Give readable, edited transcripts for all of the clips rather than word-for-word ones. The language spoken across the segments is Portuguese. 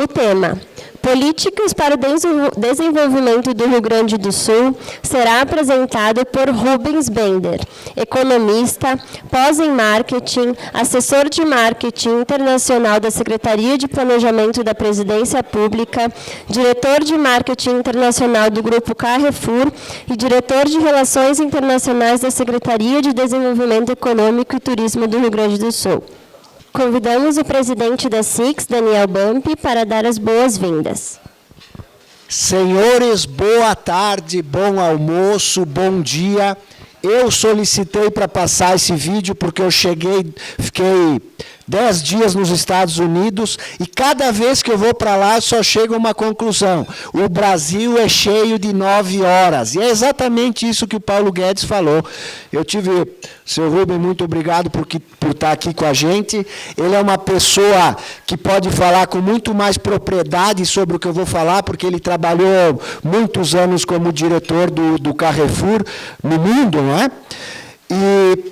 O tema: Políticas para o Desenvolvimento do Rio Grande do Sul, será apresentado por Rubens Bender, economista, pós em marketing, assessor de marketing internacional da Secretaria de Planejamento da Presidência Pública, diretor de marketing internacional do Grupo Carrefour e diretor de Relações Internacionais da Secretaria de Desenvolvimento Econômico e Turismo do Rio Grande do Sul. Convidamos o presidente da SIX, Daniel Bampi, para dar as boas-vindas. Senhores, boa tarde, bom almoço, bom dia. Eu solicitei para passar esse vídeo porque eu fiquei 10 dias nos Estados Unidos e cada vez que eu vou para lá só chega uma conclusão. O Brasil é cheio de 9 horas. E é exatamente isso que o Paulo Guedes falou. Seu Rubem, muito obrigado por estar aqui com a gente. Ele é uma pessoa que pode falar com muito mais propriedade sobre o que eu vou falar, porque ele trabalhou muitos anos como diretor do Carrefour no mundo, não é? E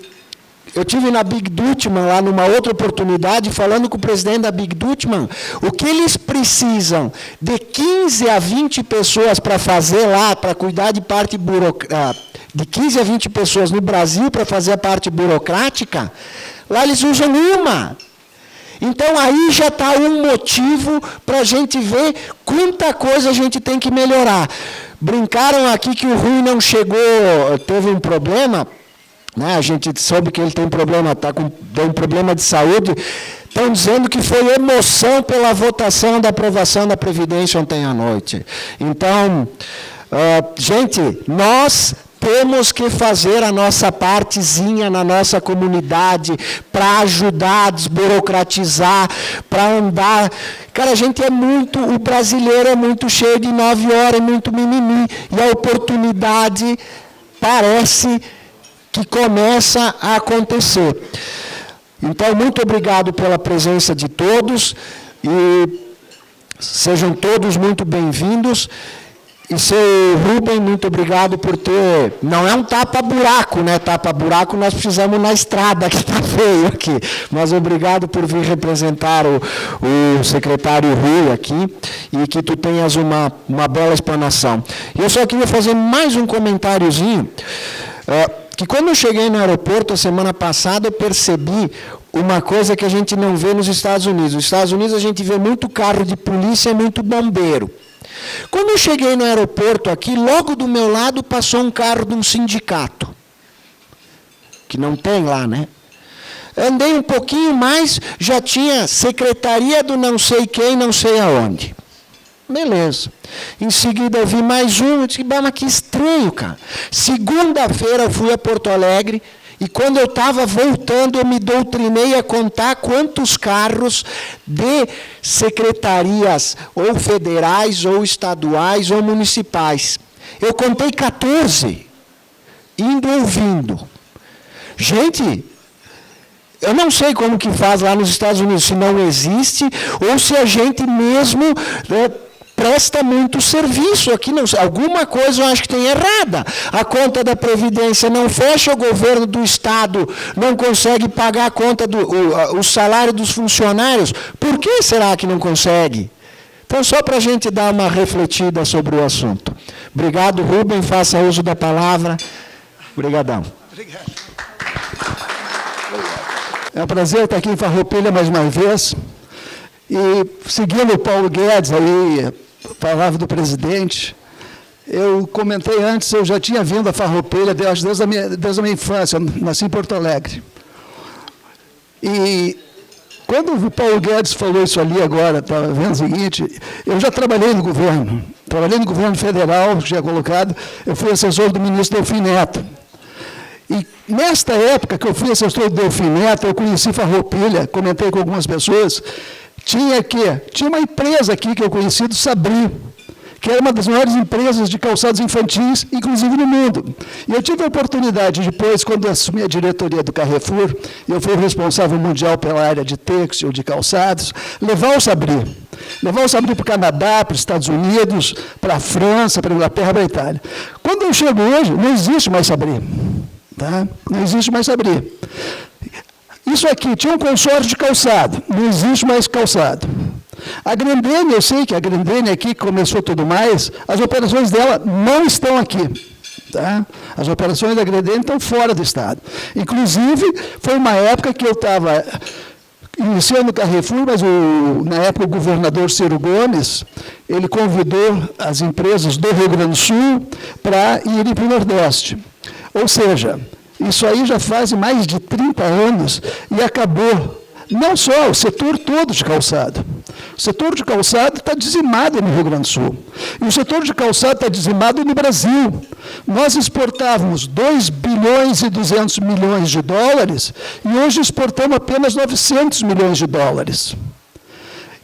eu estive na Big Dutchman, lá numa outra oportunidade, falando com o presidente da Big Dutchman, o que eles precisam de 15 a 20 pessoas para fazer lá, para cuidar de parte burocrática, de 15 a 20 pessoas no Brasil para fazer a parte burocrática, lá eles usam uma. Então, aí já está um motivo para a gente ver quanta coisa a gente tem que melhorar. Brincaram aqui que o Rui não chegou, teve um problema. A gente soube que ele tem problema, tem um problema de saúde. Estão dizendo que foi emoção pela votação da aprovação da Previdência ontem à noite. Então, gente, nós temos que fazer a nossa partezinha na nossa comunidade para ajudar a desburocratizar, para andar. Cara, o brasileiro é muito cheio de 9 horas, é muito mimimi. E a oportunidade parece que começa a acontecer. Então, muito obrigado pela presença de todos e sejam todos muito bem-vindos. E, seu Rubem, muito obrigado por ter... Não é um tapa-buraco, né? Tapa-buraco nós precisamos na estrada, que está feio aqui. Mas obrigado por vir representar o secretário Rui aqui e que tu tenhas uma bela explanação. Eu só queria fazer mais um comentáriozinho, que quando eu cheguei no aeroporto a semana passada, eu percebi uma coisa que a gente não vê nos Estados Unidos. Nos Estados Unidos a gente vê muito carro de polícia e muito bombeiro. Quando eu cheguei no aeroporto aqui, logo do meu lado passou um carro de um sindicato, que não tem lá, né? Andei um pouquinho mais, já tinha secretaria do não sei quem, não sei aonde. Beleza. Em seguida eu vi mais um, eu disse, mas que estranho, cara. Segunda-feira eu fui a Porto Alegre, e quando eu estava voltando, eu me doutrinei a contar quantos carros de secretarias, ou federais, ou estaduais, ou municipais. Eu contei 14, indo ou vindo. Gente, eu não sei como que faz lá nos Estados Unidos, se não existe, ou se a gente mesmo presta muito serviço aqui. Não, alguma coisa eu acho que tem errada. A conta da Previdência não fecha, o governo do Estado não consegue pagar a conta o salário dos funcionários. Por que será que não consegue? Então, só para a gente dar uma refletida sobre o assunto. Obrigado, Rubem, faça uso da palavra. Obrigadão. Obrigado. É um prazer estar aqui em Farroupilha mais uma vez. E, seguindo o Paulo Guedes, aí, a palavra do presidente, eu comentei antes, eu já tinha vindo a Farroupilha desde a minha infância, nasci em Porto Alegre. E quando o Paulo Guedes falou isso ali agora, estava vendo o seguinte, eu já trabalhei no governo federal, já colocado, eu fui assessor do ministro Delfim Neto. E nesta época que eu fui assessor do Delfim Neto, eu conheci Farroupilha, comentei com algumas pessoas, tinha uma empresa aqui que eu conheci, do Sabri, que era uma das maiores empresas de calçados infantis, inclusive no mundo. E eu tive a oportunidade, depois, quando eu assumi a diretoria do Carrefour, eu fui responsável mundial pela área de têxtil, de calçados, levar o Sabri para o Canadá, para os Estados Unidos, para a França, para a Inglaterra, para a Itália. Quando eu chego hoje, não existe mais Sabri. Tá? Não existe mais Sabri. Isso aqui, tinha um consórcio de calçado, não existe mais calçado. A Grendene, eu sei que a Grendene aqui começou tudo mais, as operações dela não estão aqui. Tá? As operações da Grendene estão fora do Estado. Inclusive, foi uma época que eu estava iniciando o Carrefour, mas na época o governador Ciro Gomes, ele convidou as empresas do Rio Grande do Sul para irem para o Nordeste. Ou seja, isso aí já faz mais de 30 anos e acabou. Não só o setor todo de calçado. O setor de calçado está dizimado no Rio Grande do Sul. E o setor de calçado está dizimado no Brasil. Nós exportávamos 2 bilhões e 200 milhões de dólares e hoje exportamos apenas 900 milhões de dólares.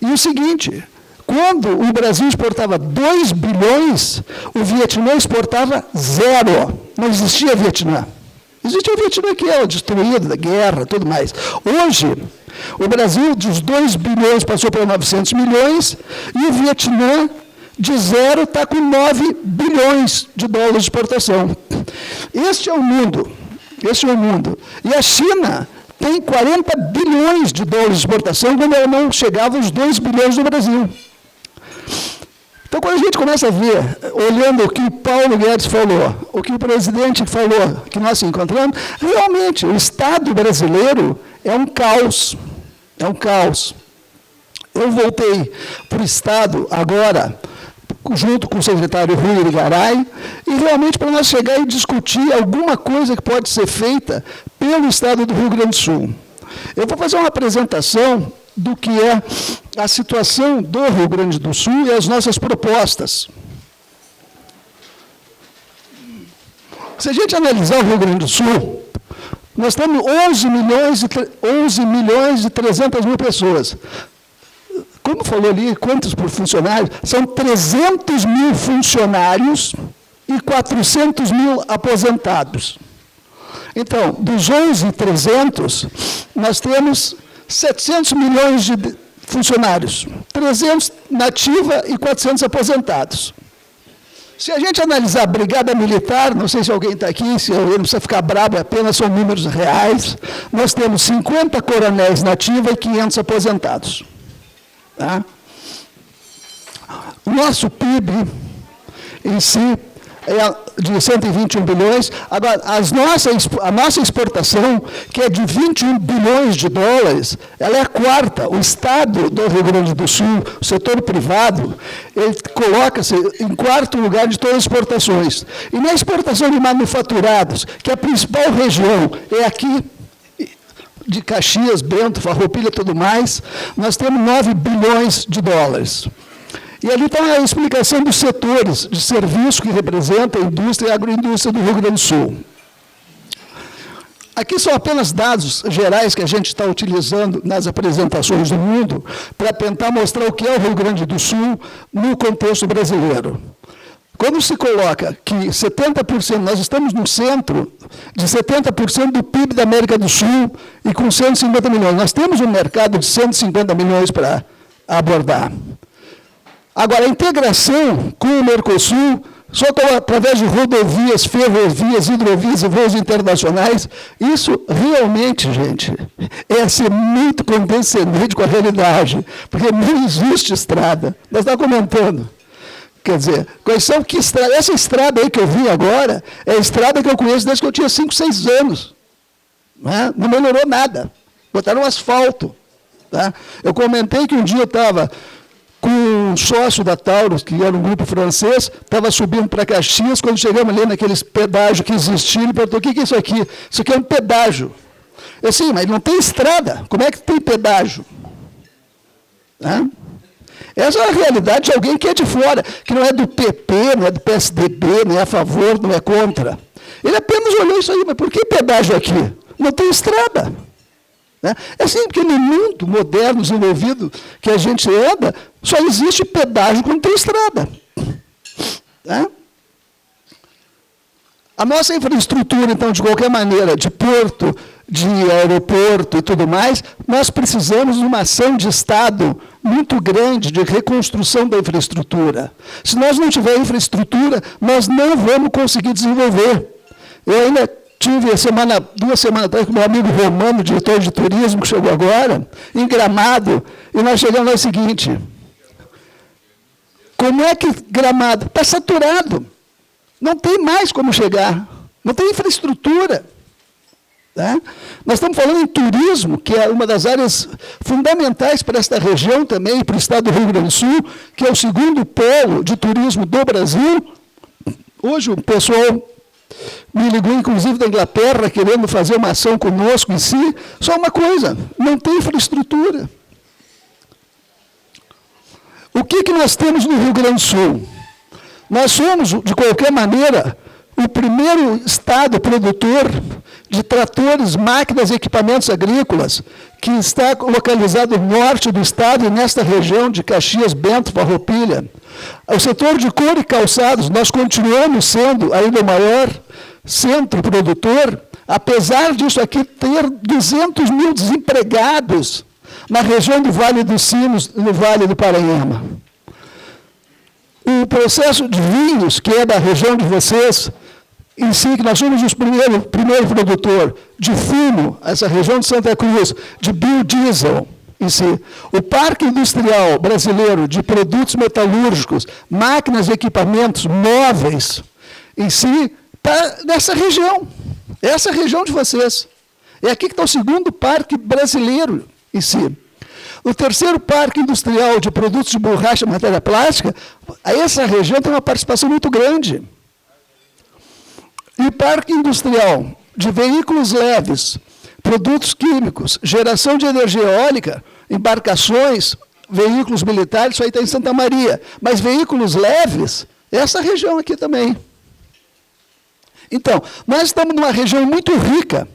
E o seguinte, quando o Brasil exportava 2 bilhões, o Vietnã exportava 0. Não existia Vietnã. Existia o Vietnã que era destruído da guerra, tudo mais. Hoje, o Brasil, dos 2 bilhões, passou para 900 milhões, e o Vietnã, de 0, está com 9 bilhões de dólares de exportação. Este é o mundo. Este é o mundo. E a China tem 40 bilhões de dólares de exportação, quando ela não chegava aos 2 bilhões do Brasil. Então, quando a gente começa a ver, olhando o que o Paulo Guedes falou, o que o presidente falou, que nós encontramos, realmente, o Estado brasileiro é um caos. É um caos. Eu voltei para o Estado agora, junto com o secretário Rui Irigaray, e realmente para nós chegar e discutir alguma coisa que pode ser feita pelo Estado do Rio Grande do Sul. Eu vou fazer uma apresentação do que é a situação do Rio Grande do Sul e as nossas propostas. Se a gente analisar o Rio Grande do Sul, nós temos 11 milhões e 300 mil pessoas. Como falou ali, quantos por funcionários? São 300 mil funcionários e 400 mil aposentados. Então, dos 11.300, nós temos 700 milhões de funcionários, 300 na ativa e 400 aposentados. Se a gente analisar a Brigada Militar, não sei se alguém está aqui, se alguém não precisa ficar bravo, apenas são números reais, nós temos 50 coronéis na ativa e 500 aposentados. Tá? O nosso PIB em si é de 121 bilhões. Agora, a nossa exportação, que é de 21 bilhões de dólares, ela é a quarta. O Estado do Rio Grande do Sul, o setor privado, ele coloca-se em quarto lugar de todas as exportações. E na exportação de manufaturados, que a principal região é aqui, de Caxias, Bento, Farroupilha e tudo mais, nós temos 9 bilhões de dólares. E ali está a explicação dos setores de serviço que representam a indústria e a agroindústria do Rio Grande do Sul. Aqui são apenas dados gerais que a gente está utilizando nas apresentações do mundo para tentar mostrar o que é o Rio Grande do Sul no contexto brasileiro. Quando se coloca que 70%, nós estamos no centro de 70% do PIB da América do Sul e com 150 milhões. Nós temos um mercado de 150 milhões para abordar. Agora, a integração com o Mercosul, só através de rodovias, ferrovias, hidrovias e voos internacionais, isso realmente, gente, é ser muito condescendente com a realidade, porque não existe estrada. Nós estamos comentando. Quer dizer, quais são que estrada? Essa estrada aí que eu vi agora é a estrada que eu conheço desde que eu tinha 5, 6 anos. Não melhorou nada. Botaram um asfalto. Tá? Eu comentei que um dia eu estava com um sócio da Taurus, que era um grupo francês, estava subindo para Caxias, quando chegamos ali naqueles pedágios que existiam, ele perguntou, o que é isso aqui? Isso aqui é um pedágio. Eu sim, mas não tem estrada, como é que tem pedágio? Essa é a realidade de alguém que é de fora, que não é do PP, não é do PSDB, não é a favor, não é contra. Ele apenas olhou isso aí, mas por que pedágio aqui? Não tem estrada. É assim, porque no mundo moderno, desenvolvido, que a gente anda, só existe pedágio quando tem estrada. A nossa infraestrutura, então, de qualquer maneira, de porto, de aeroporto e tudo mais, nós precisamos de uma ação de Estado muito grande de reconstrução da infraestrutura. Se nós não tivermos infraestrutura, nós não vamos conseguir desenvolver. Eu ainda tive 2 semanas atrás com meu amigo Romano, diretor de turismo, que chegou agora, em Gramado, e nós chegamos ao seguinte, Como é que Gramado? Está saturado. Não tem mais como chegar. Não tem infraestrutura. Tá? Nós estamos falando em turismo, que é uma das áreas fundamentais para esta região também, para o estado do Rio Grande do Sul, que é o segundo polo de turismo do Brasil. Hoje o pessoal me ligou, inclusive, da Inglaterra, querendo fazer uma ação conosco em si. Só uma coisa, não tem infraestrutura. O que nós temos no Rio Grande do Sul? Nós somos, de qualquer maneira, o primeiro estado produtor de tratores, máquinas e equipamentos agrícolas, que está localizado no norte do estado e nesta região de Caxias, Bento, Farroupilha. O setor de couro e calçados, nós continuamos sendo ainda o maior centro produtor, apesar disso aqui ter 200 mil desempregados na região do Vale dos Sinos, no Vale do Paranhama. O processo de vinhos, que é da região de vocês, em si, que nós somos o primeiro produtor de fumo, essa região de Santa Cruz, de biodiesel em si. O Parque Industrial Brasileiro de Produtos Metalúrgicos, máquinas e equipamentos móveis, em si, está nessa região. É essa região de vocês. É aqui que está o segundo parque brasileiro em si. O terceiro parque industrial de produtos de borracha e matéria plástica, essa região tem uma participação muito grande. E parque industrial de veículos leves, produtos químicos, geração de energia eólica, embarcações, veículos militares, isso aí está em Santa Maria. Mas veículos leves, essa região aqui também. Então, nós estamos numa região muito rica.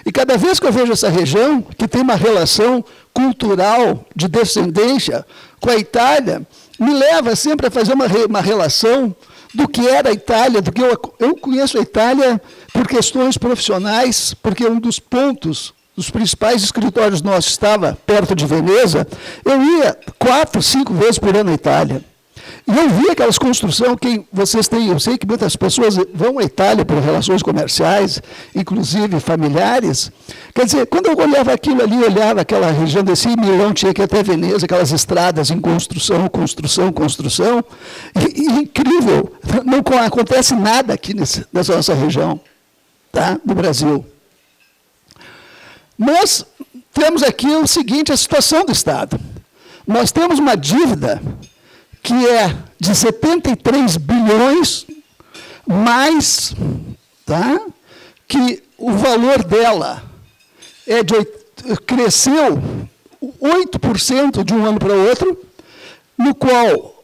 E cada vez que eu vejo essa região, que tem uma relação cultural de descendência com a Itália, me leva sempre a fazer uma relação do que era a Itália, do que eu conheço a Itália por questões profissionais, porque um dos pontos, dos principais escritórios nossos estava perto de Veneza, eu ia 4, 5 vezes por ano à Itália. E eu vi aquelas construções que vocês têm, eu sei que muitas pessoas vão à Itália por relações comerciais, inclusive familiares. Quer dizer, quando eu olhava aquilo ali, olhava aquela região desse Milão, tinha que ir até Veneza, aquelas estradas em construção, e incrível, não acontece nada aqui nessa nossa região, tá? No Brasil. Nós temos aqui o seguinte, a situação do Estado. Nós temos uma dívida que é de 73 bilhões, mais, tá? Que o valor dela cresceu 8% de um ano para o outro, no qual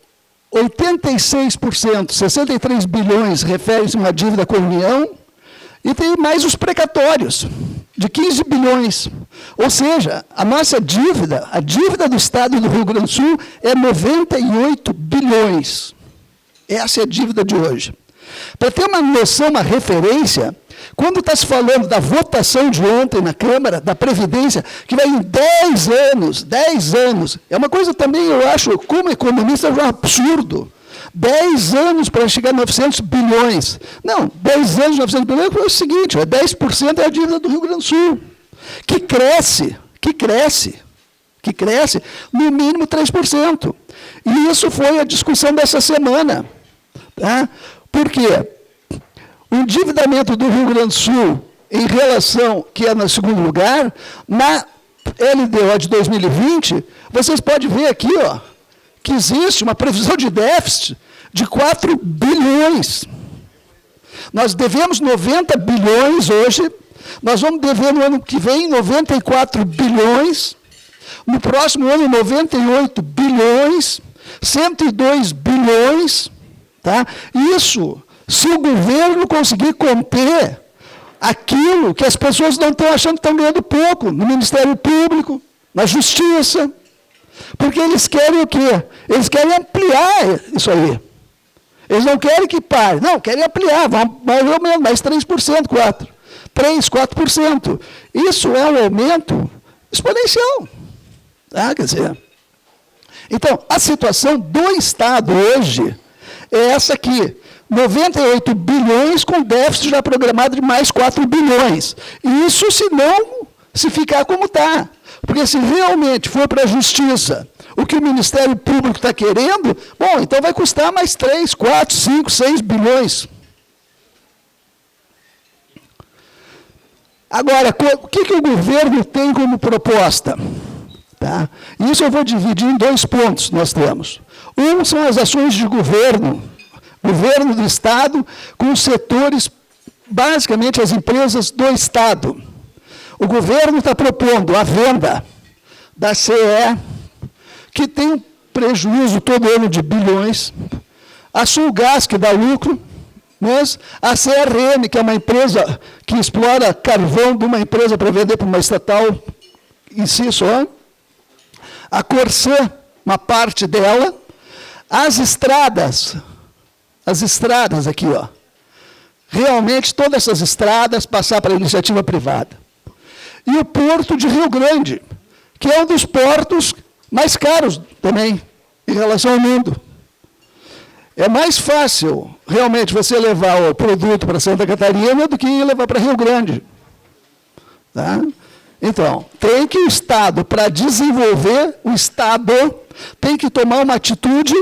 86%, 63 bilhões, refere-se a uma dívida com a União, e tem mais os precatórios, de 15 bilhões. Ou seja, a nossa dívida, a dívida do Estado do Rio Grande do Sul é 98 bilhões. Essa é a dívida de hoje. Para ter uma noção, uma referência, quando está se falando da votação de ontem na Câmara, da Previdência, que vai em 10 anos, é uma coisa também, eu acho, como economista, um absurdo. 10 anos para chegar a 900 bilhões. Não, 10 anos, 900 bilhões é o seguinte, 10% é a dívida do Rio Grande do Sul, que cresce, no mínimo 3%. E isso foi a discussão dessa semana. Tá? Por quê? O endividamento do Rio Grande do Sul, em relação, que é no segundo lugar, na LDO de 2020, vocês podem ver aqui, ó, que existe uma previsão de déficit de 4 bilhões. Nós devemos 90 bilhões hoje, nós vamos dever no ano que vem 94 bilhões, no próximo ano 98 bilhões, 102 bilhões. Tá? Isso, se o governo conseguir conter aquilo que as pessoas não estão achando que estão ganhando pouco, no Ministério Público, na Justiça. Porque eles querem o quê? Eles querem ampliar isso aí. Eles não querem que pare. Não, querem ampliar, mais ou menos, mais 3%, 4%. Isso é um aumento exponencial. Tá? Quer dizer, então, a situação do Estado hoje é essa aqui. 98 bilhões com déficit já programado de mais 4 bilhões. E isso se ficar como está. Porque se realmente for para a Justiça o que o Ministério Público está querendo, bom, então vai custar mais 3, 4, 5, 6 bilhões. Agora, o que o governo tem como proposta? Tá? Isso eu vou dividir em 2 pontos nós temos. Um são as ações de governo do Estado com os setores, basicamente as empresas do Estado. O governo está propondo a venda da CE, que tem um prejuízo todo ano de bilhões, a Sulgás, que dá lucro, mas a CRM, que é uma empresa que explora carvão de uma empresa para vender para uma estatal em si só, a Corsã, uma parte dela, as estradas aqui, ó, realmente todas essas estradas passar para a iniciativa privada. E o Porto de Rio Grande, que é um dos portos mais caros também, em relação ao mundo. É mais fácil, realmente, você levar o produto para Santa Catarina do que levar para Rio Grande. Tá? Então, tem que o Estado, para desenvolver, o Estado tem que tomar uma atitude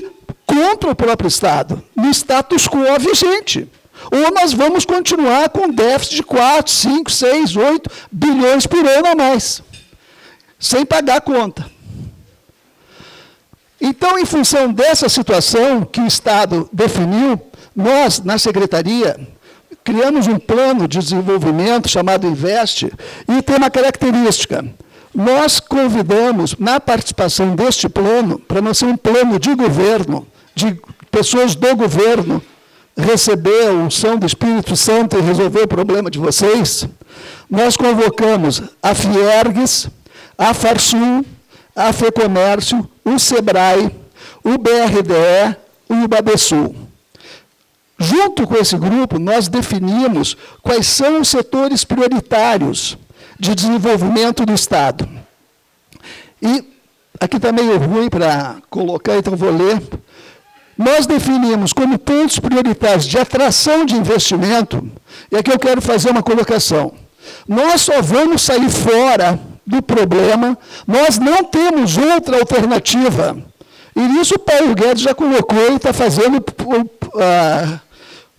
contra o próprio Estado, no status quo vigente. Ou nós vamos continuar com déficit de 4, 5, 6, 8 bilhões por ano a mais, sem pagar a conta. Então, em função dessa situação que o Estado definiu, nós, na Secretaria, criamos um plano de desenvolvimento chamado Investe, e tem uma característica. Nós convidamos, na participação deste plano, para não ser um plano de governo, de pessoas do governo, receber a unção do Espírito Santo e resolver o problema de vocês, nós convocamos a Fiergues, a Farsul, a FEComércio, o SEBRAE, o BRDE e o Babesul. Junto com esse grupo, nós definimos quais são os setores prioritários de desenvolvimento do Estado. E aqui está meio ruim para colocar, então vou ler. Nós definimos como pontos prioritários de atração de investimento, e aqui eu quero fazer uma colocação. Nós só vamos sair fora do problema, nós não temos outra alternativa. E nisso o Paulo Guedes já colocou e está fazendo,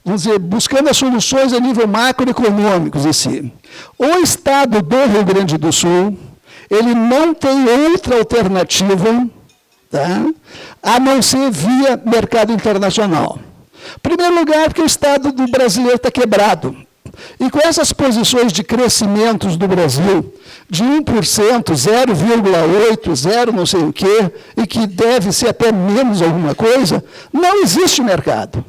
vamos dizer, buscando as soluções a nível macroeconômico em si. O Estado do Rio Grande do Sul, ele não tem outra alternativa, tá, a não ser via mercado internacional. Em primeiro lugar, porque o Estado do brasileiro está quebrado. E com essas posições de crescimentos do Brasil, de 1%, 0,8%, 0 não sei o quê, e que deve ser até menos alguma coisa, não existe mercado.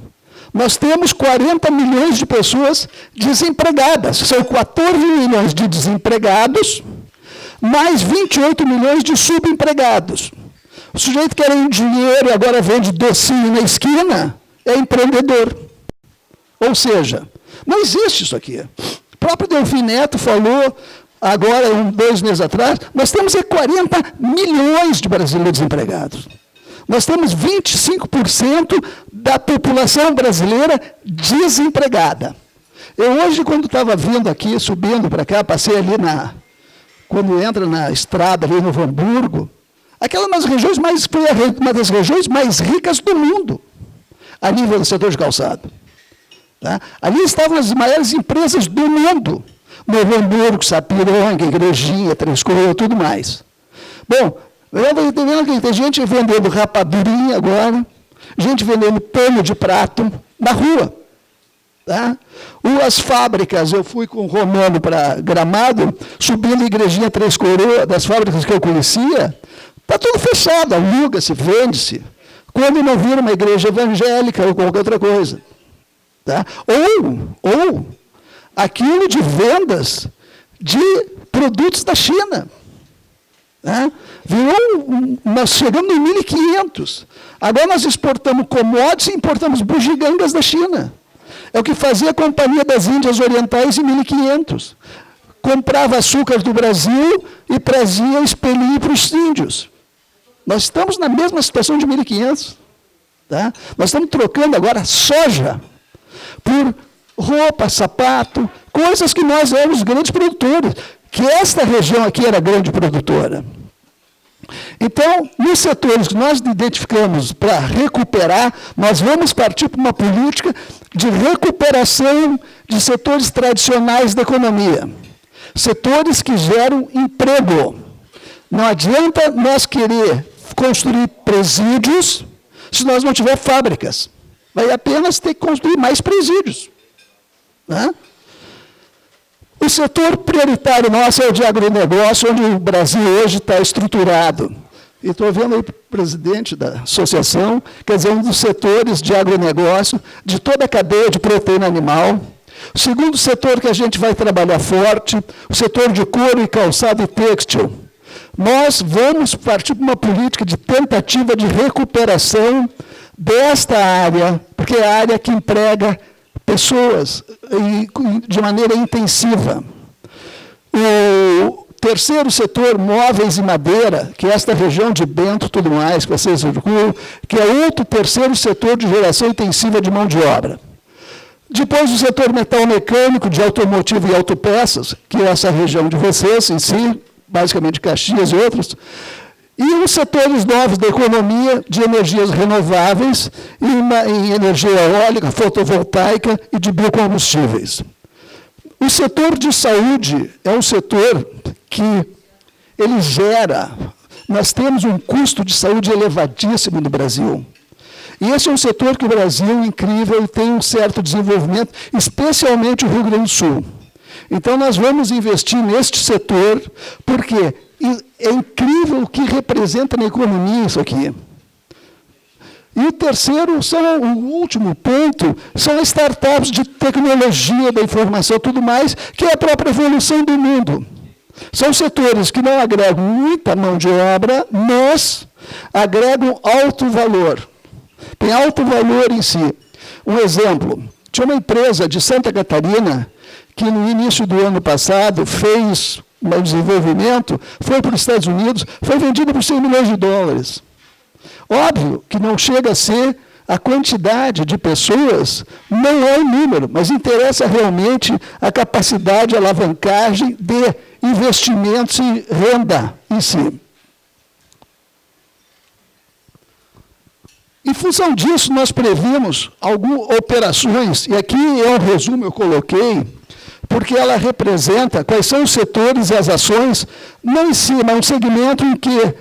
Nós temos 40 milhões de pessoas desempregadas. São 14 milhões de desempregados, mais 28 milhões de subempregados. O sujeito que era em dinheiro e agora vende docinho na esquina, é empreendedor. Ou seja, não existe isso aqui. O próprio Delfim Neto falou, agora, 2 meses atrás, nós temos 40 milhões de brasileiros desempregados. Nós temos 25% da população brasileira desempregada. Eu hoje, quando estava vindo aqui, subindo para cá, passei ali quando entra na estrada ali no Hamburgo, aquela foi uma das regiões mais ricas do mundo, a nível do setor de calçado. Tá? Ali estavam as maiores empresas do mundo. Novo Hamburgo, Sapiranga, Igrejinha, Três Coroas, tudo mais. Bom, eu estou vendo que tem gente vendendo rapadurinha agora, gente vendendo pano de prato na rua. Tá? As fábricas, eu fui com o Romano para Gramado, subindo a Igrejinha Três Coroas, das fábricas que eu conhecia, está tudo fechado, aluga-se, vende-se. Quando não vira uma igreja evangélica ou qualquer outra coisa. Tá? Ou aquilo de vendas de produtos da China. Tá? Nós chegamos em 1.500. Agora nós exportamos commodities e importamos bugigangas da China. É o que fazia a Companhia das Índias Orientais em 1500. Comprava açúcar do Brasil e trazia espelhinho para os índios. Nós estamos na mesma situação de 1500. Tá? Nós estamos trocando agora soja por roupa, sapato, coisas que nós éramos grandes produtores. que esta região aqui era grande produtora. Então, nos setores que nós identificamos para recuperar, nós vamos partir para uma política de recuperação de setores tradicionais da economia. Setores que geram emprego. Não adianta nós querer construir presídios se nós não tivermos fábricas. Vai apenas ter que construir mais presídios. Né? O setor prioritário nosso é o de agronegócio, onde o Brasil hoje está estruturado. E estou vendo aí o presidente da associação, quer dizer, um dos setores de agronegócio, de toda a cadeia de proteína animal. O segundo setor que a gente vai trabalhar forte, o setor de couro e calçado e têxtil. Nós vamos partir para uma política de tentativa de recuperação desta área, porque é a área que emprega pessoas de maneira intensiva. O terceiro setor, móveis e madeira, que é esta região de Bento, tudo mais, que vocês circulam, que é outro terceiro setor de geração intensiva de mão de obra. Depois o setor metal mecânico, de automotivo e autopeças, que é essa região de vocês em si, basicamente Caxias e outros, e os setores novos da economia de energias renováveis, em energia eólica, fotovoltaica e de biocombustíveis. O setor de saúde é um setor que ele gera, nós temos um custo de saúde elevadíssimo no Brasil. E esse é um setor que o Brasil, incrível, tem um certo desenvolvimento, especialmente o Rio Grande do Sul. Então, nós vamos investir neste setor, porque é incrível o que representa na economia isso aqui. E o terceiro, o último ponto, são as startups de tecnologia da informação e tudo mais, que é a própria evolução do mundo. São setores que não agregam muita mão de obra, mas agregam alto valor. Tem alto valor em si. Um exemplo, tinha uma empresa de Santa Catarina que no início do ano passado fez um desenvolvimento, foi para os Estados Unidos, foi vendida por $100 milhões. Óbvio que não chega a ser a quantidade de pessoas, não é o número, mas interessa realmente a capacidade, a alavancagem de investimentos e renda em si. Em função disso, nós previmos algumas operações, e aqui é um resumo, eu coloquei, porque ela representa quais são os setores e as ações, não em si, mas um segmento em que,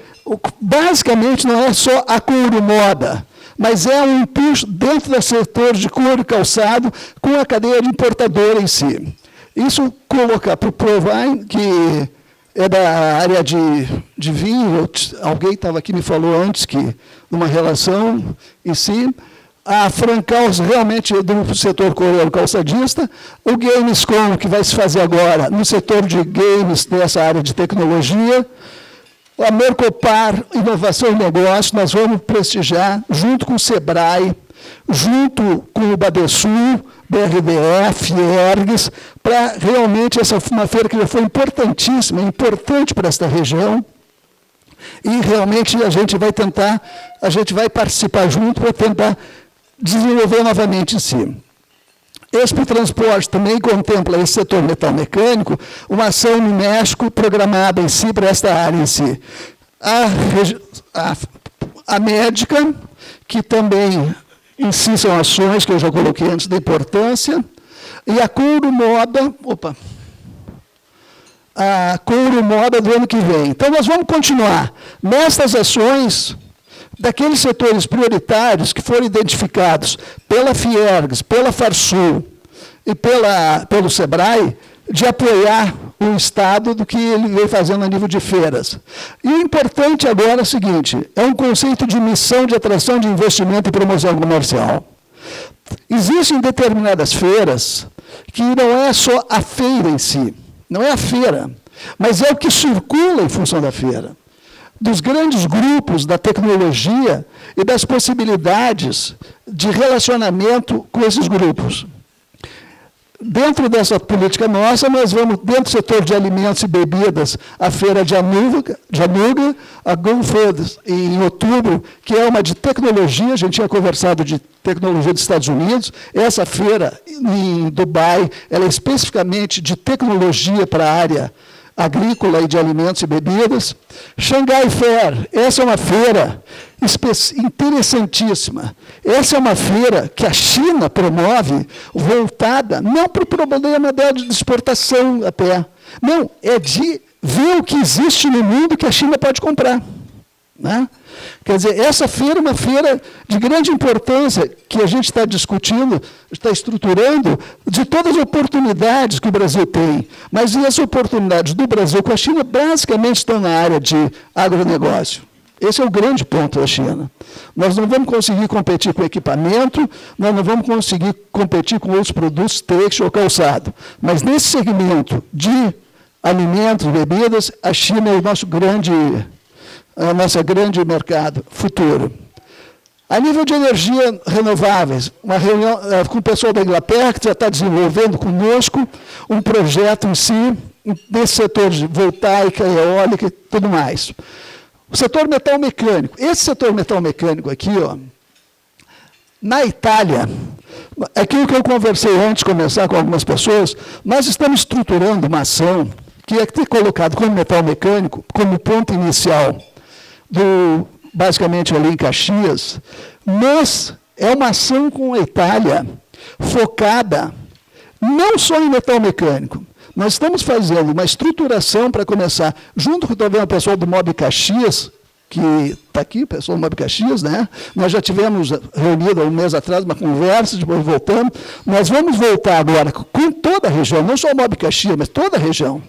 basicamente, não é só a couro moda, mas é um impulso dentro do setor de couro e calçado com a cadeia de importadora em si. Isso coloca para o Provine, que é da área de vinho, alguém estava aqui me falou antes que uma relação em si, a Francaus realmente do setor coreano calçadista, o Gamescom, que vai se fazer agora no setor de games, nessa área de tecnologia, a Mercopar, inovação e negócio, nós vamos prestigiar, junto com o Sebrae, junto com o Badesul, BRDF, ERGS, para realmente essa uma feira que já foi importantíssima, importante para esta região, e realmente a gente vai participar junto para tentar desenvolver novamente em si. Expo Transporte também contempla esse setor metal mecânico, uma ação no México programada em si para esta área em si. A médica, que também em si são ações que eu já coloquei antes da importância, e a Couro Moda, a Couro Moda do ano que vem. Então, nós vamos continuar nestas ações daqueles setores prioritários que foram identificados pela Fiergs, pela Farsul e pelo Sebrae, de apoiar o Estado do que ele vem fazendo a nível de feiras. E o importante agora é o seguinte, é um conceito de missão de atração de investimento e promoção comercial. Existem determinadas feiras que não é só a feira em si, não é a feira, mas é o que circula em função da feira. Dos grandes grupos da tecnologia e das possibilidades de relacionamento com esses grupos. Dentro dessa política nossa, nós vamos, dentro do setor de alimentos e bebidas, a feira de Anuga, a GoFood, em outubro, que é uma de tecnologia, a gente tinha conversado de tecnologia dos Estados Unidos, essa feira em Dubai, ela é especificamente de tecnologia para a área agrícola e de alimentos e bebidas. Shanghai Fair, essa é uma feira interessantíssima. Essa é uma feira que a China promove, voltada não para o problema dela de exportação a pé, não, é de ver o que existe no mundo que a China pode comprar. Né? Quer dizer, essa feira é uma feira de grande importância que a gente está discutindo, está estruturando, de todas as oportunidades que o Brasil tem. Mas e as oportunidades do Brasil com a China basicamente estão na área de agronegócio. Esse é o grande ponto da China. Nós não vamos conseguir competir com equipamento, nós não vamos conseguir competir com outros produtos têxtil ou calçado. Mas nesse segmento de alimentos, bebidas, a China é o nosso grande mercado futuro. A nível de energia renováveis, uma reunião com o pessoal da Inglaterra, que já está desenvolvendo conosco um projeto em si, nesse setor de voltaica, eólica e tudo mais. O setor metal mecânico. Esse setor metal mecânico aqui, ó, na Itália, aquilo que eu conversei antes de começar com algumas pessoas, nós estamos estruturando uma ação que é ter colocado como metal mecânico, como ponto inicial, basicamente ali em Caxias, mas é uma ação com a Itália focada não só em metal mecânico. Nós estamos fazendo uma estruturação para começar, junto com o pessoal do Mob Caxias, que está aqui, o pessoal do Mob Caxias, né? Nós já tivemos reunido há um mês atrás uma conversa, depois voltamos. Nós vamos voltar agora com toda a região, não só o Mob Caxias, mas toda a região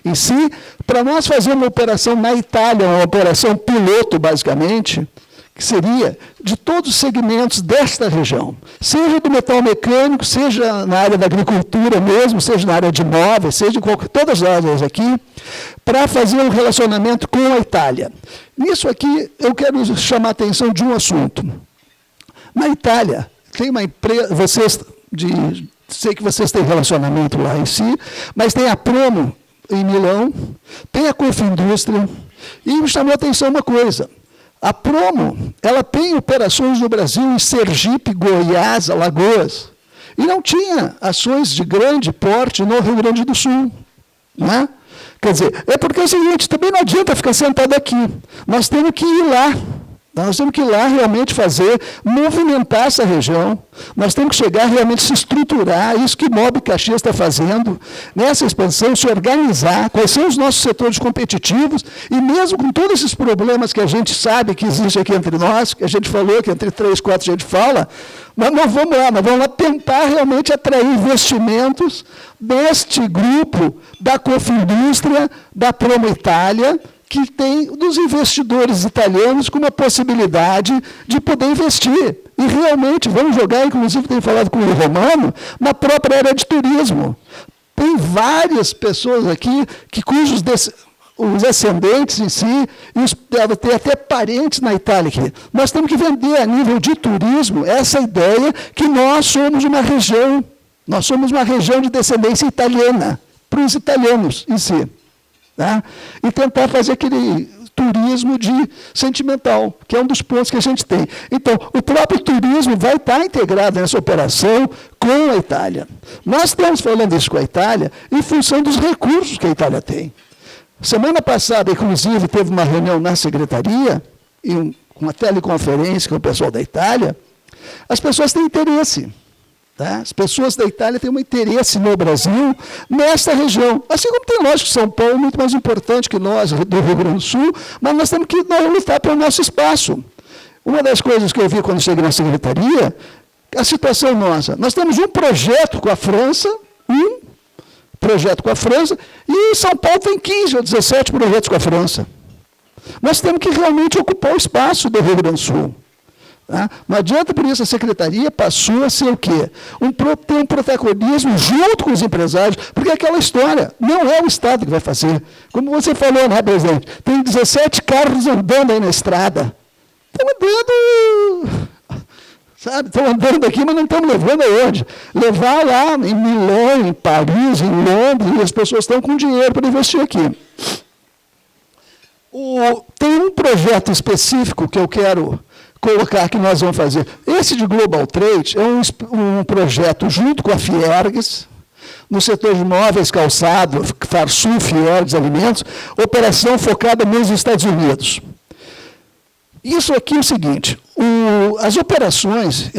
em si, para nós fazer uma operação na Itália, uma operação piloto, basicamente, que seria de todos os segmentos desta região, seja do metal mecânico, seja na área da agricultura mesmo, seja na área de móveis, seja em todas as áreas aqui, para fazer um relacionamento com a Itália. Nisso aqui, eu quero chamar a atenção de um assunto. Na Itália, tem uma empresa, sei que vocês têm relacionamento lá em si, mas tem a Promo em Milão, tem a Confindústria, e me chamou a atenção uma coisa. A Promo, ela tem operações no Brasil em Sergipe, Goiás, Alagoas, e não tinha ações de grande porte no Rio Grande do Sul. Né? Quer dizer, é porque é o seguinte, também não adianta ficar sentado aqui. Nós temos que ir lá. Nós temos que ir lá realmente movimentar essa região. Nós temos que chegar realmente se estruturar, isso que o Mob Caxias está fazendo, nessa expansão, se organizar, quais são os nossos setores competitivos, e mesmo com todos esses problemas que a gente sabe que existe aqui entre nós, que a gente falou, que entre 3, 4 a gente fala, nós vamos lá tentar realmente atrair investimentos deste grupo da Confindústria, da Promo Itália, que tem dos investidores italianos com uma possibilidade de poder investir. E realmente, vamos jogar, inclusive tenho falado com o Romano, na própria área de turismo. Tem várias pessoas aqui cujos os ascendentes em si, tem até parentes na Itália aqui. Nós temos que vender a nível de turismo essa ideia que nós somos uma região de descendência italiana, para os italianos em si. Tá? E tentar fazer aquele turismo sentimental, que é um dos pontos que a gente tem. Então, o próprio turismo vai estar integrado nessa operação com a Itália. Nós estamos falando isso com a Itália em função dos recursos que a Itália tem. Semana passada, inclusive, teve uma reunião na secretaria, uma teleconferência com o pessoal da Itália. As pessoas têm interesse. Tá? As pessoas da Itália têm um interesse no Brasil, nessa região. Assim como tem, lógico, São Paulo, muito mais importante que nós, do Rio Grande do Sul, mas nós temos que lutar pelo nosso espaço. Uma das coisas que eu vi quando cheguei na secretaria, a situação nossa. Nós temos um projeto com a França, e São Paulo tem 15 ou 17 projetos com a França. Nós temos que realmente ocupar o espaço do Rio Grande do Sul. Tá? Não adianta, por isso, a secretaria passou a ser o quê? Ter um protagonismo junto com os empresários, porque aquela história não é o Estado que vai fazer. Como você falou, né, presidente? Tem 17 carros andando aí na estrada. Estão andando, sabe? Estão andando aqui, mas não estão levando aonde? Levar lá em Milão, em Paris, em Londres, e as pessoas estão com dinheiro para investir aqui. Tem um projeto específico que eu quero colocar que nós vamos fazer. Esse de Global Trade é um projeto junto com a Fiergues, No setor de móveis, calçado, Farsul, Fiordes, alimentos, operação focada nos Estados Unidos. Isso aqui é o seguinte, as operações,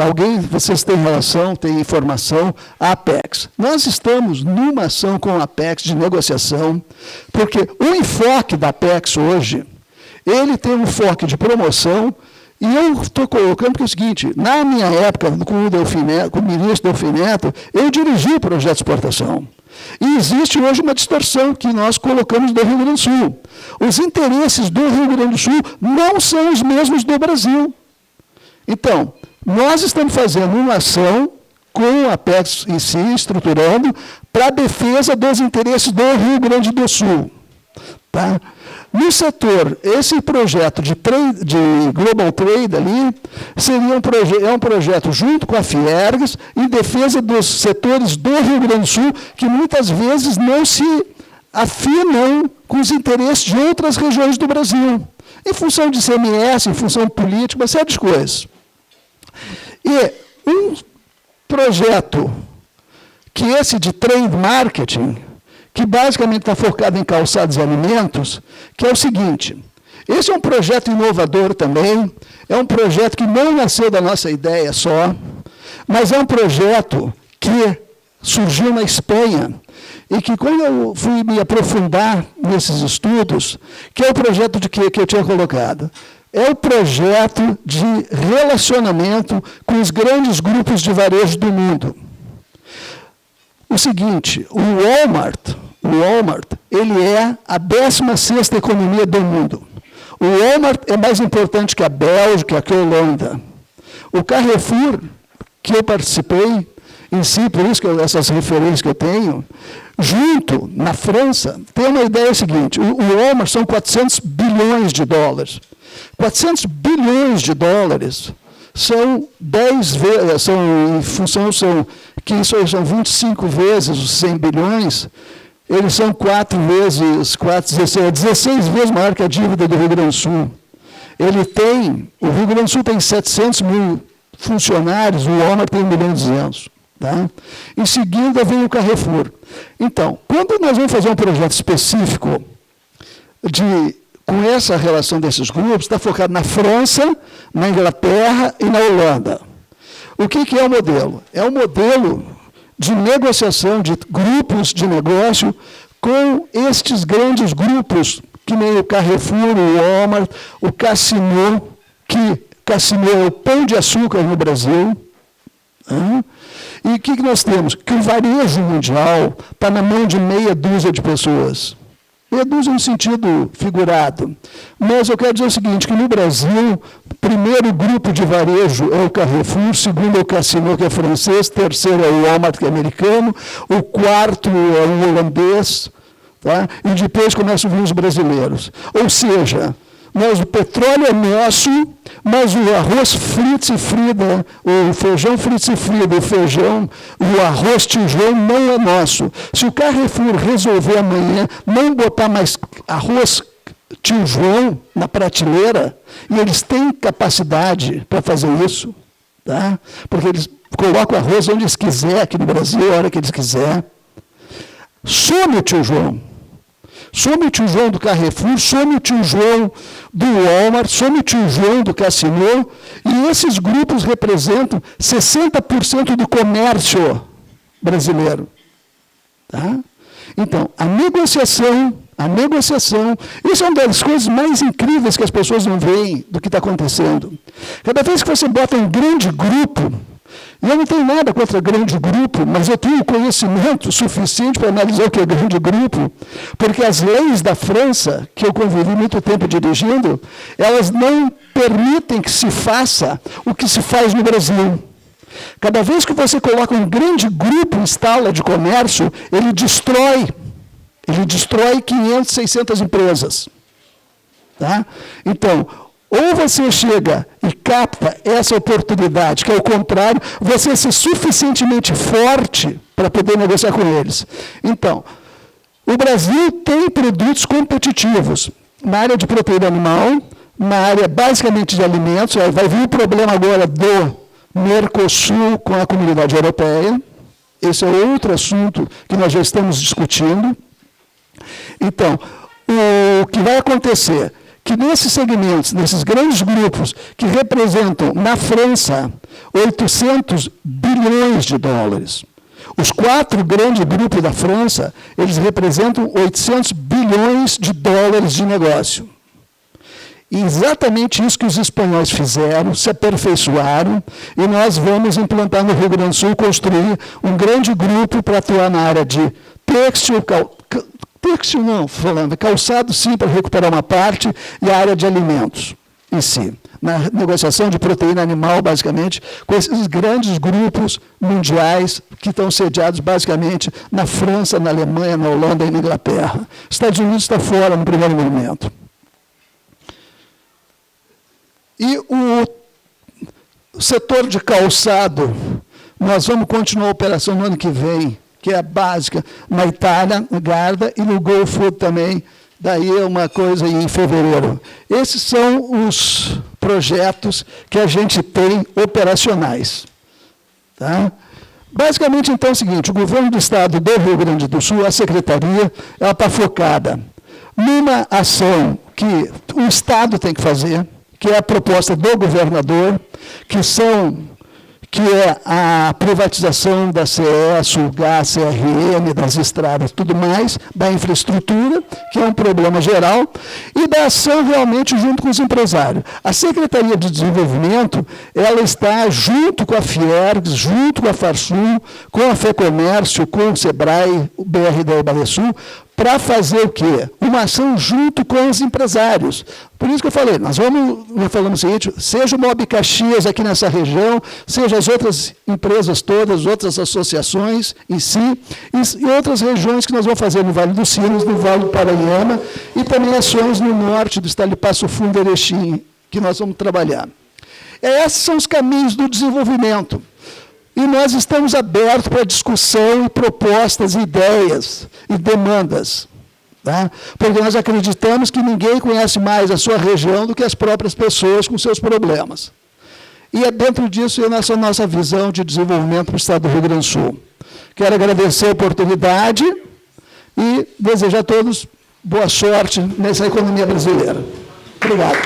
vocês têm relação, têm informação, a Apex. Nós estamos numa ação com a Apex de negociação, porque o enfoque da Apex hoje, ele tem um enfoque de promoção, e eu estou colocando que é o seguinte, na minha época, com o ministro Delfim Neto, eu dirigi o projeto de exportação. E existe hoje uma distorção que nós colocamos do Rio Grande do Sul. Os interesses do Rio Grande do Sul não são os mesmos do Brasil. Então, nós estamos fazendo uma ação com a Apex em si, estruturando, para a defesa dos interesses do Rio Grande do Sul. Tá? No setor, esse projeto de Global Trade ali, seria um projeto junto com a Fiergs, em defesa dos setores do Rio Grande do Sul, que muitas vezes não se afinam com os interesses de outras regiões do Brasil, em função de CMS, em função política, uma série de coisas. E um projeto que esse de trade marketing, que basicamente está focado em calçados e alimentos, que é o seguinte, esse é um projeto inovador também, é um projeto que não nasceu da nossa ideia só, mas é um projeto que surgiu na Espanha, e que quando eu fui me aprofundar nesses estudos, que é o projeto que eu tinha colocado, é o projeto de relacionamento com os grandes grupos de varejo do mundo. O seguinte, o Walmart, ele é a 16ª economia do mundo. O Walmart é mais importante que a Bélgica, que a Holanda. O Carrefour, que eu participei, em si, por isso que essas referências que eu tenho, junto, na França, tem uma ideia seguinte, o Walmart são 400 bilhões de dólares. 400 bilhões de dólares são 10 vezes, são 25 vezes os 100 bilhões, eles são 16 vezes maior que a dívida do Rio Grande do Sul. O Rio Grande do Sul tem 700 mil funcionários, o Walmart tem 1.200.000. Tá? Em seguida vem o Carrefour. Então, quando nós vamos fazer um projeto específico com essa relação desses grupos, está focado na França, na Inglaterra e na Holanda. O que é o modelo? É um modelo de negociação de grupos de negócio com estes grandes grupos, que nem o Carrefour, o Walmart, o Casino, que Casino é o pão de açúcar no Brasil. E o que nós temos? Que o varejo mundial está na mão de meia dúzia de pessoas. Meia dúzia no sentido figurado. Mas eu quero dizer o seguinte, que no Brasil, o primeiro grupo de varejo é o Carrefour, segundo é o Casino, que é francês, terceiro é o Walmart, que é americano, o quarto é o holandês, tá? E depois começam a vir os brasileiros. Ou seja, o petróleo é nosso, mas o arroz Fritz e Frida, o feijão Fritz e Frida, o arroz Tio João não é nosso. Se o Carrefour resolver amanhã não botar mais arroz Tio João na prateleira, e eles têm capacidade para fazer isso, tá? Porque eles colocam arroz onde eles quiserem, aqui no Brasil, a hora que eles quiserem. Some o Tio João. Some o Tio João do Carrefour, some o Tio João do Walmart, some o Tio João do Casino, e esses grupos representam 60% do comércio brasileiro. Tá? Então, a negociação, isso é uma das coisas mais incríveis que as pessoas não veem do que está acontecendo. Cada vez que você bota um grande grupo, e eu não tenho nada contra grande grupo, mas eu tenho conhecimento suficiente para analisar o que é grande grupo, porque as leis da França, que eu convivi muito tempo dirigindo, elas não permitem que se faça o que se faz no Brasil. Cada vez que você coloca um grande grupo em instala de comércio, ele destrói 500, 600 empresas. Tá? Então, ou você chega e capta essa oportunidade, que é o contrário, você ser suficientemente forte para poder negociar com eles. Então, o Brasil tem produtos competitivos na área de proteína animal, na área basicamente de alimentos. Vai vir o problema agora do Mercosul com a Comunidade Europeia. Esse é outro assunto que nós já estamos discutindo. Então, o que vai acontecer? Que nesses segmentos, nesses grandes grupos, que representam, na França, 800 bilhões de dólares. Os 4 grandes grupos da França, eles representam 800 bilhões de dólares de negócio. E exatamente isso que os espanhóis fizeram, se aperfeiçoaram, e nós vamos implantar no Rio Grande do Sul, construir um grande grupo para atuar na área de têxtil, calçado sim, para recuperar uma parte, e a área de alimentos em si. Na negociação de proteína animal, basicamente, com esses grandes grupos mundiais que estão sediados, basicamente, na França, na Alemanha, na Holanda e na Inglaterra. Estados Unidos está fora no primeiro momento. E o setor de calçado, nós vamos continuar a operação no ano que vem, que é a básica, na Itália, na Garda, e no Go Food também, daí é uma coisa em fevereiro. Esses são os projetos que a gente tem operacionais. Tá? Basicamente, então, é o seguinte, o governo do Estado do Rio Grande do Sul, a Secretaria, ela está focada numa ação que o Estado tem que fazer, que é a proposta do governador, que é a privatização da CE, Sulgás, CRM, das estradas, tudo mais, da infraestrutura, que é um problema geral, e da ação realmente junto com os empresários. A Secretaria de Desenvolvimento, ela está junto com a Fiergs, junto com a Farsul, com a FEComércio, com o SEBRAE, o BR da Ibaresul, para fazer o quê? Uma ação junto com os empresários. Por isso que eu falei, nós falamos o seguinte, seja o Mob Caxias aqui nessa região, seja as outras empresas todas, outras associações em si, e outras regiões que nós vamos fazer no Vale dos Sinos, no Vale do Paranhama, e também ações no norte do estado de Passo Fundo e Erechim, que nós vamos trabalhar. Esses são os caminhos do desenvolvimento. E nós estamos abertos para discussão e propostas, ideias e demandas. Tá? Porque nós acreditamos que ninguém conhece mais a sua região do que as próprias pessoas com seus problemas. E é dentro disso essa nossa visão de desenvolvimento para o Estado do Rio Grande do Sul. Quero agradecer a oportunidade e desejar a todos boa sorte nessa economia brasileira. Obrigado.